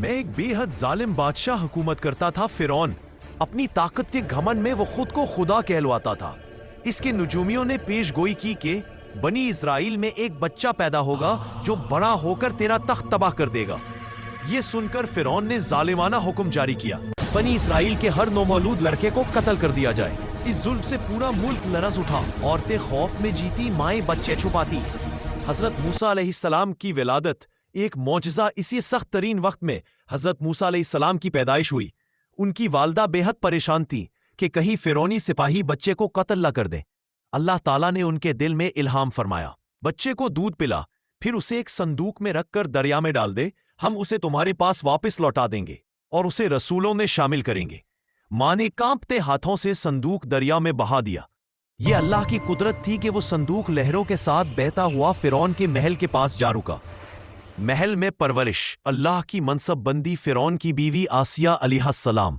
मैं एक बेहद जालिम बादशाह हुकूमत करता था फिरौन। अपनी ताकत के घमंड में वो खुद को खुदा कहलवाता था। इसके नुजूमियों ने पेशगोई की कि बनी इस्राइल में एक बच्चा पैदा होगा जो बड़ा होकर तेरा तख्त तबाह कर देगा। ये सुनकर फिरौन ने जालिमाना हुक्म जारी किया, बनी इस्राइल के हर नौमौलूद लड़के को कत्ल कर दिया जाए। इस जुल्म से पूरा मुल्क लरज उठा। औरतें खौफ में जीती, माएं बच्चे छुपाती। हजरत मूसा अलैहिस्सलाम की विलादत एक मौजज़ा। इसी सख्त तरीन वक्त में हजरत मूसा अलैहिस्सलाम की पैदाइश हुई। उनकी वालदा बेहद परेशान थी कि कहीं फिरौनी सिपाही बच्चे को कत्ल न कर दे। अल्लाह ताला ने उनके दिल में इल्हाम फरमाया, बच्चे को दूध पिला, फिर उसे एक संदूक में रखकर दरिया में डाल दे, हम उसे तुम्हारे पास वापस लौटा देंगे और उसे रसूलों में शामिल करेंगे। मां ने कांपते हाथों से संदूक दरिया में बहा दिया। यह अल्लाह की कुदरत थी कि वो संदूक लहरों के साथ बहता हुआ फिरौन के महल के पास जा रुका। महल में परवरिश, अल्लाह की मनसब बंदी फिरौन की बीवी आसिया अलैहिस्सलाम।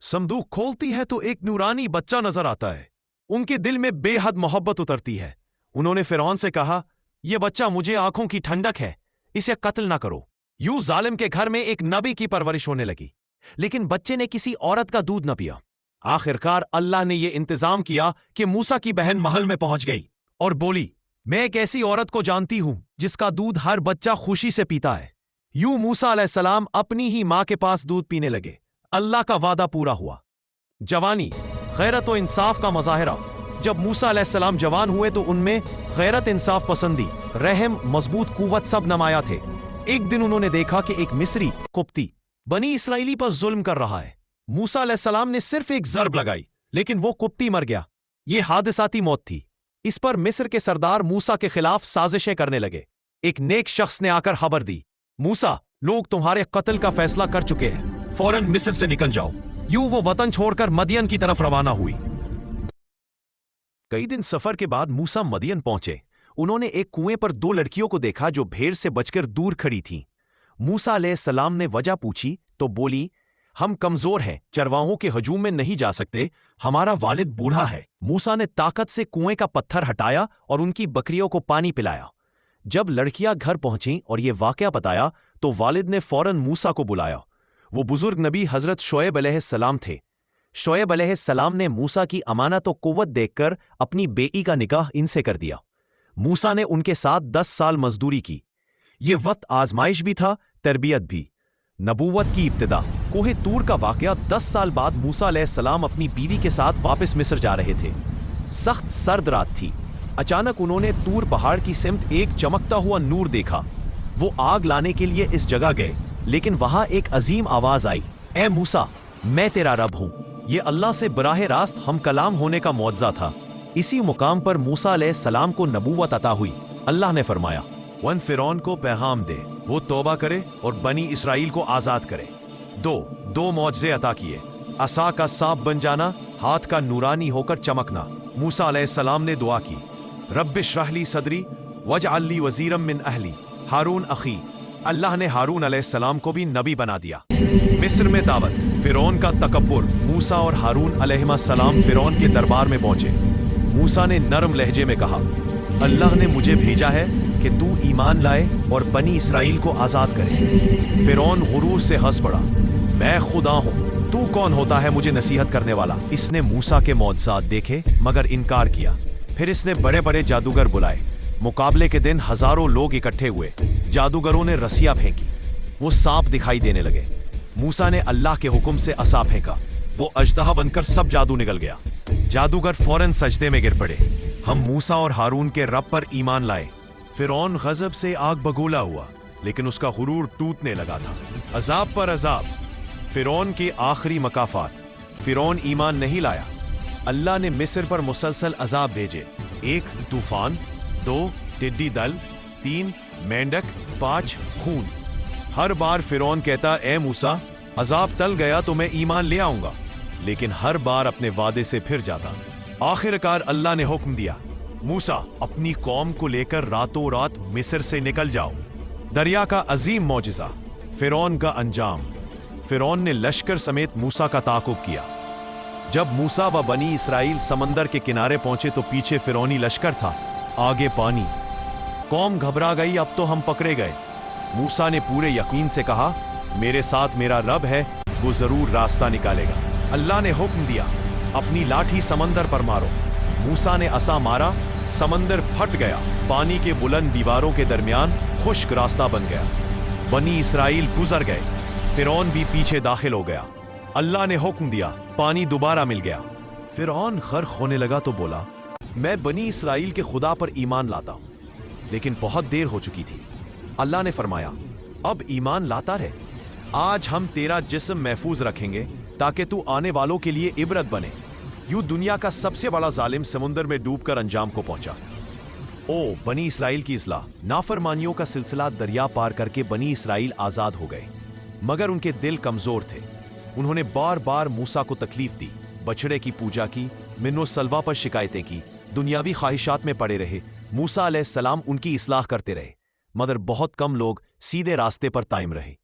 संदूक खोलती है तो एक नूरानी बच्चा नजर आता है। उनके दिल में बेहद मोहब्बत उतरती है। उन्होंने फिरौन से कहा, यह बच्चा मुझे आंखों की ठंडक है, इसे कत्ल ना करो। यूं जालिम के घर में एक नबी की परवरिश होने लगी, लेकिन बच्चे ने किसी औरत का दूध न पिया। आखिरकार अल्लाह ने यह इंतजाम किया कि मूसा की बहन महल में पहुंच गई और बोली, मैं एक ऐसी औरत को जानती हूं जिसका दूध हर बच्चा खुशी से पीता है। यूं मूसा अलैहिस्सलाम अपनी ही मां के पास दूध पीने लगे। अल्लाह का वादा पूरा हुआ। जवानी, गैरत और इंसाफ का मजाहिरा। जब मूसा अलैहिस्सलाम जवान हुए तो उनमें गैरत, इंसाफ पसंदी, रहम, मजबूत कुव्वत सब नमाया थे। एक दिन उन्होंने देखा कि एक मिस्री कुप्ती बनी इसराइली पर जुल्म कर रहा है। मूसा अलैहिस्सलाम ने सिर्फ एक ज़र्ब लगाई, लेकिन वो कुप्ती मर गया। ये हादसाती मौत थी। इस पर मिस्र के सरदार मूसा के खिलाफ साजिशें करने लगे। एक नेक शख्स ने आकर खबर दी, मूसा, लोग तुम्हारे कत्ल का फैसला कर चुके हैं, फौरन मिस्र से निकल जाओ। यूं वो वतन छोड़कर मदियन की तरफ रवाना हुई। कई दिन सफर के बाद मूसा मदियन पहुंचे। उन्होंने एक कुएं पर दो लड़कियों को देखा जो भेड़ से बचकर दूर खड़ी थीं। मूसा अलैहिस्सलाम ने वजह पूछी तो बोली, हम कमजोर हैं, चरवाहों के हजूम में नहीं जा सकते, हमारा वालिद बूढ़ा है। मूसा ने ताकत से कुएं का पत्थर हटाया और उनकी बकरियों को पानी पिलाया। जब लड़कियां घर पहुंचीं और ये वाकया बताया तो वालिद ने फौरन मूसा को बुलाया। वो बुजुर्ग नबी हजरत शोएब अलैहिस्सलाम थे। शोएब अलैहिस्सलाम ने मूसा की अमानत और कुव्वत देखकर अपनी बेटी का निकाह इनसे कर दिया। मूसा ने उनके साथ 10 साल मजदूरी की। ये वक्त आजमाइश भी था, तरबियत भी। नबूवत की इब्तिदा। कोहे तूर का वाकया 10 साल बाद मूसा अलैहिस्सलाम अपनी बीवी के साथ वापस मिस्र जा रहे थे। सख्त सर्द रात थी। अचानक उन्होंने तूर पहाड़ की सिमत एक चमकता हुआ नूर देखा। वो आग लाने के लिए इस जगह गए, लेकिन वहां एक अजीम आवाज आई, ए मूसा, मैं तेरा रब हूं। ये अल्लाह से बराह रास्त हम कलाम होने का मौजज़ा था। इसी मुकाम पर मूसा अलैहिस्सलाम को नबूवत अता हुई। अल्लाह ने फरमाया, वन फिरौन को पैगाम दे, वो तौबा करे और बनी इसराइल को आजाद करे। दो मौजज़े अता किए, असा का सांप बन जाना, हाथ का नूरानी होकर चमकना। मूसा अलैहिस्सलाम ने दुआ की, रब्बि इश्रह ली सदरी वजअल ली वज़ीरम मिन अहली हारून अखी। अल्लाह ने हारून अलैहिस्सलाम को भी नबी बना दिया। मिस्र में दावत, फिरौन का तकब्बुर। मूसा और हारून अलैहिस्सलाम फिरौन के दरबार में पहुंचे। मूसा ने नरम लहजे में कहा, अल्लाह ने मुझे भेजा है कि तू ईमान लाए और बनी इसराइल को आजाद करे। फिरौन गुरूर से हंस पड़ा, मैं खुदा हूं, तू कौन होता है मुझे नसीहत करने वाला। इसने मूसा के मौजज़ात देखे मगर इनकार किया। फिर इसने बड़े बड़े जादूगर बुलाए। मुकाबले के दिन हजारों लोग इकट्ठे हुए। जादूगरों ने रस्सियां फेंकी, वो सांप दिखाई देने लगे। मूसा ने अल्लाह के हुक्म से असा फेंका, वो अजदहा बनकर सब जादू निकल गया। जादूगर फौरन सजदे में गिर पड़े। हम मूसा और हारून के रब पर ईमान लाए। फिरौन गजब से आग बगोला हुआ, लेकिन उसका गुरूर टूटने लगा था। अजाब पर अजाब, फिरौन के आखिरी मकाफात। फिरौन ईमान नहीं लाया। अल्लाह ने मिस्र पर मुसलसल अजाब भेजे। 1 तूफान, 2 टिड्डी दल, 3 मेंढक, 5 खून। हर बार फिरौन कहता, ए मूसा, अजाब टल गया तो मैं ईमान ले आऊंगा, लेकिन हर बार अपने वादे से फिर जाता। आखिरकार अल्लाह ने हुक्म दिया, मूसा, अपनी कौम को लेकर रातों रात मिस्र से निकल जाओ। दरिया का अजीम मौजिज़ा, फिरौन का अंजाम। फिरौन ने लश्कर समेत मूसा का ताक़ुब किया। जब मूसा व बनी इसराइल समंदर के किनारे पहुंचे तो पीछे फिरौनी लश्कर था, आगे पानी। कौम घबरा गई, अब तो हम पकड़े गए। मूसा ने पूरे यकीन से कहा, मेरे साथ मेरा रब है, वो जरूर रास्ता निकालेगा। अल्लाह ने हुक्म दिया, अपनी लाठी समंदर पर मारो। मूसा ने असा मारा, समंदर फट गया। पानी के बुलंद दीवारों के दरमियान खुश्क रास्ता बन गया। बनी इसराइल गुजर गए। फिरौन भी पीछे दाखिल हो गया। अल्लाह ने हुक्म दिया, पानी दोबारा मिल गया। फिरौन गर्क होने लगा तो बोला, मैं बनी इसराइल के खुदा पर ईमान लाता हूं, लेकिन बहुत देर हो चुकी थी। अल्लाह ने फरमाया, अब ईमान लाता रहे। आज हम तेरा जिस्म महफूज रखेंगे ताकि तू आने वालों के लिए इबरत बने। यूं दुनिया का सबसे बड़ा जालिम समुंदर में डूबकर अंजाम को पहुंचा। ओ बनी इसराइल की इस्लाह। नाफरमानियों का सिलसिला दरिया पार करके बनी इसराइल आजाद हो गए, मगर उनके दिल कमजोर थे। उन्होंने बार बार मूसा को तकलीफ दी, बछड़े की पूजा की, मिन्नो सलवा पर शिकायतें की, दुनियावी ख्वाहिशात में पड़े रहे। मूसा अलैहिस्सलाम उनकी इस्लाह करते रहे, मगर बहुत कम लोग सीधे रास्ते पर कायम रहे।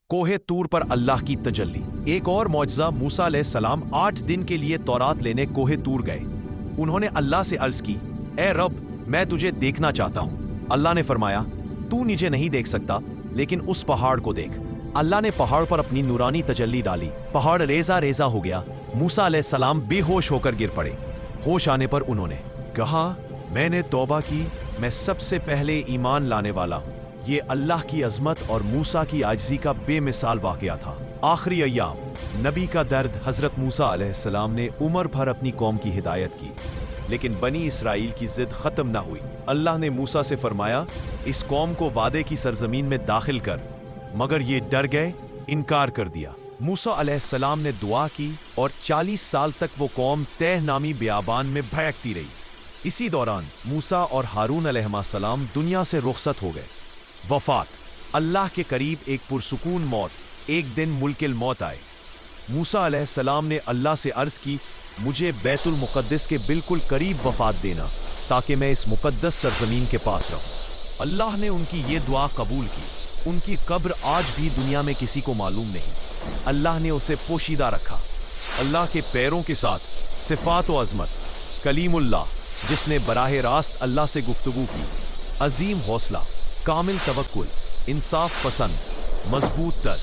कोहे तूर पर अल्लाह की तजल्ली। एक और मौजज़ा, मूसा अलैहिस्सलाम 8 दिन के लिए तौरात लेने कोहे तूर गए। उन्होंने अल्लाह से अर्ज की, ए रब, मैं तुझे देखना चाहता हूं। अल्लाह ने फरमाया, तू मुझे नहीं देख सकता, लेकिन उस पहाड़ को देख। अल्लाह ने पहाड़ पर अपनी नूरानी तजल्ली डाली। पहाड़ रेजा रेजा हो गया। मूसा अलैहिस्सलाम बेहोश होकर गिर पड़े। होश आने पर उन्होंने कहा, मैंने तौबा की, मैं सबसे पहले ईमान लाने वाला हूं। ये अल्लाह की अजमत और मूसा की आजिज़ी का बेमिसाल वाक़या था। आखिरी अय्याम, नबी का दर्द। हजरत मूसा अलैहिस्सलाम ने उम्र भर अपनी कौम की हिदायत की, लेकिन बनी इसराइल की जिद खत्म ना हुई। अल्लाह ने मूसा से फरमाया, इस कौम को वादे की सरजमीन में दाखिल कर, मगर ये डर गए, इनकार कर दिया। मूसा अलैहिस्सलाम ने दुआ की और 40 साल तक वो कौम तह नामी बियाबान में भटकती रही। इसी दौरान मूसा और हारून अलैहिस्सलाम दुनिया से रुखसत हो गए। वफात। अल्लाह के करीब एक पुरसुकून मौत। एक दिन मुल्किल मौत आए। मूसा अलैहिस्सलाम ने अल्लाह से अर्ज की, मुझे बैतुल मुक़द्दस के बिल्कुल करीब वफात देना, ताकि मैं इस मुक़द्दस सरजमीन के पास रहूं। अल्लाह ने उनकी ये दुआ कबूल की। उनकी कब्र आज भी दुनिया में किसी को मालूम नहीं। अल्लाह ने उसे पोशीदा रखा। अल्लाह के पैरों के साथ सिफात व अजमत। कलीमुल्लाह, जिसने बराह रास्त अल्लाह से गुफ्तगू की। अजीम हौसला, कामिल तवक्कुल, इंसाफ पसंद, मजबूत तर।